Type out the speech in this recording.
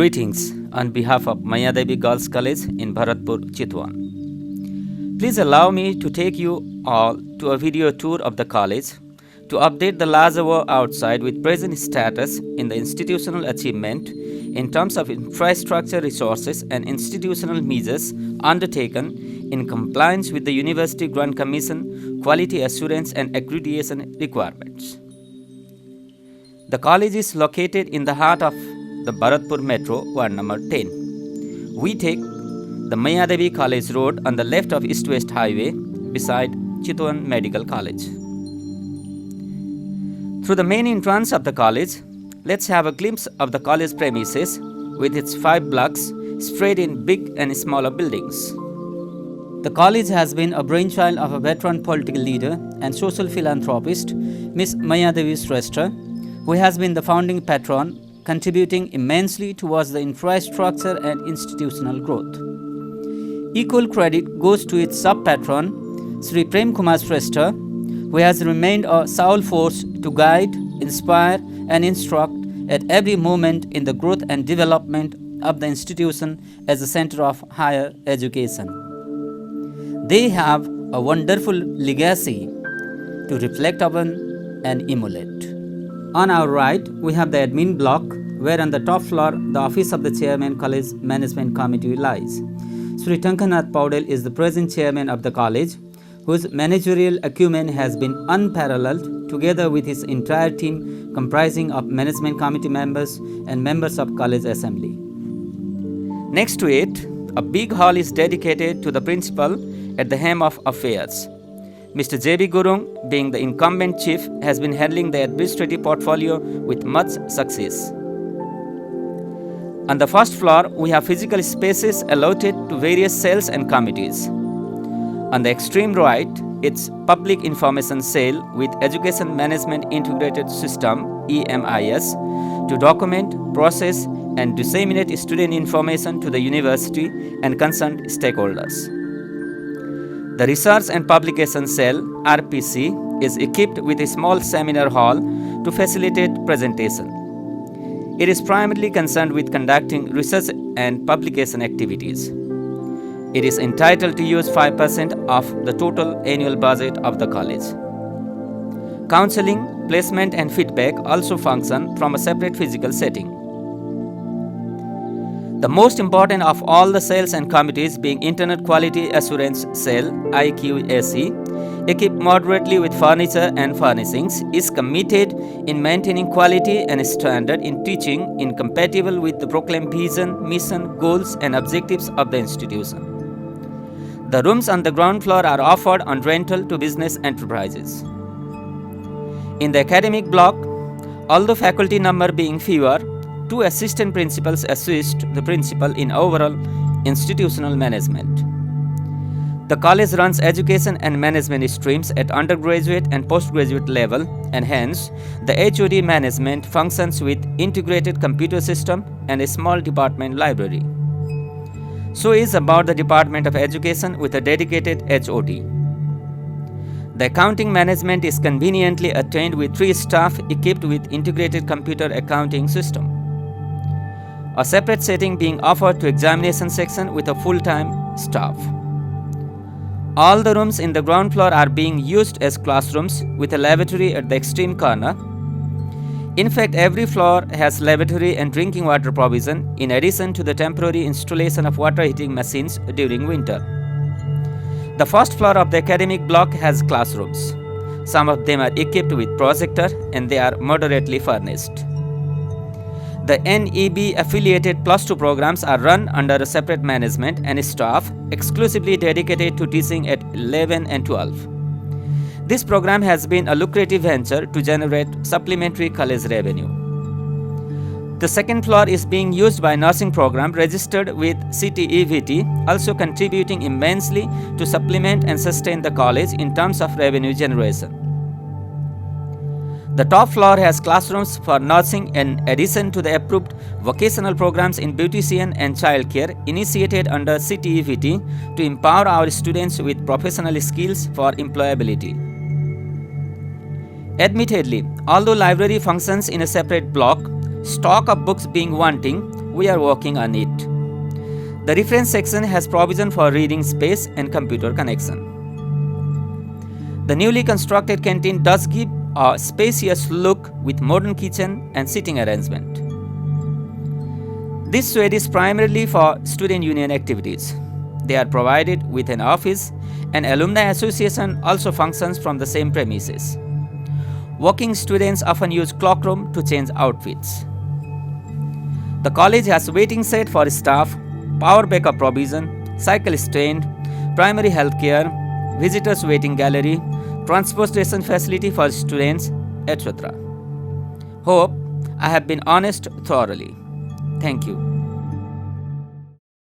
Greetings on behalf of Mayadevi Girls College in Bharatpur, Chitwan. Please allow me to take you all to a video tour of the college to update the larger world outside with present status in the institutional achievement in terms of infrastructure resources and institutional measures undertaken in compliance with the University Grant Commission quality assurance and accreditation requirements. The college is located in the heart of the Bharatpur Metro, ward number 10. We take the Mayadevi College Road on the left of East-West Highway beside Chitwan Medical College. Through the main entrance of the college, let's have a glimpse of the college premises with its 5 blocks spread in big and smaller buildings. The college has been a brainchild of a veteran political leader and social philanthropist, Ms. Mayadevi Shrestha, who has been the founding patron, contributing immensely towards the infrastructure and institutional growth. Equal credit goes to its sub-patron, Sri Prem Kumar Shrestha, who has remained a sole force to guide, inspire and instruct at every moment in the growth and development of the institution as a center of higher education. They have a wonderful legacy to reflect upon and emulate. On our right, we have the admin block, where on the top floor, the office of the Chairman College Management Committee lies. Sri Tankanath Paudel is the present chairman of the college, whose managerial acumen has been unparalleled, together with his entire team comprising of management committee members and members of college assembly. Next to it, a big hall is dedicated to the principal at the helm of affairs. Mr. J.B. Gurung, being the incumbent chief, has been handling the administrative portfolio with much success. On the first floor, we have physical spaces allotted to various cells and committees. On the extreme right, it's Public Information Cell with Education Management Integrated System (EMIS) to document, process, and disseminate student information to the university and concerned stakeholders. The Research and Publication Cell (RPC) is equipped with a small seminar hall to facilitate presentation. It is primarily concerned with conducting research and publication activities. It is entitled to use 5% of the total annual budget of the college. Counseling, placement and feedback also function from a separate physical setting. The most important of all the cells and committees being Internet Quality Assurance Cell IQAC, equipped moderately with furniture and furnishings, is committed in maintaining quality and standard in teaching incompatible with the proclaimed vision, mission, goals and objectives of the institution. The rooms on the ground floor are offered on rental to business enterprises. In the academic block, although faculty number being fewer, 2 assistant principals assist the principal in overall institutional management. The college runs education and management streams at undergraduate and postgraduate level, and hence the HOD management functions with integrated computer system and a small department library. So is about the Department of Education with a dedicated HOD. The accounting management is conveniently attained with 3 staff equipped with integrated computer accounting system. A separate setting being offered to examination section with a full-time staff. All the rooms in the ground floor are being used as classrooms with a lavatory at the extreme corner. In fact, every floor has lavatory and drinking water provision in addition to the temporary installation of water heating machines during winter. The first floor of the academic block has classrooms. Some of them are equipped with projector and they are moderately furnished. The NEB affiliated plus 2 programs are run under a separate management and staff exclusively dedicated to teaching at 11 and 12. This program has been a lucrative venture to generate supplementary college revenue. The second floor is being used by nursing program registered with CTEVT, also contributing immensely to supplement and sustain the college in terms of revenue generation. The top floor has classrooms for nursing in addition to the approved vocational programs in beautician and childcare initiated under CTEVT to empower our students with professional skills for employability. Admittedly, although library functions in a separate block, stock of books being wanting, we are working on it. The reference section has provision for reading space and computer connection. The newly constructed canteen does give a spacious look with modern kitchen and seating arrangement. This suite is primarily for student union activities. They are provided with an office. An alumni association also functions from the same premises. Working students often use cloakroom to change outfits. The college has waiting shed for staff, power backup provision, cycle stand, primary health care, visitors waiting gallery, transportation facility for students, etc. Hope I have been honest thoroughly. Thank you.